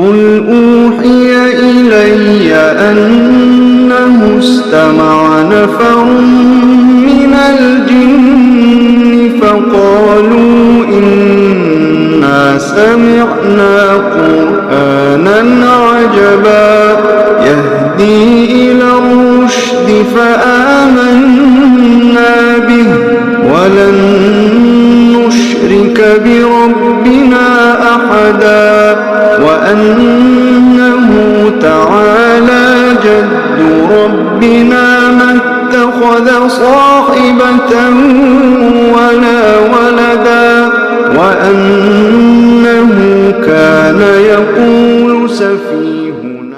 قل أوحي إلي أنه استمع نفر من الجن فقالوا إنا سمعنا قرآنا عجبا يهدي إلى الرشد فآمنا به ولن نشرك بربنا أحدا وأنه تعالى جد ربنا ما اتخذ صاحبة ولا ولدا وأنه كان يقول سفيهنا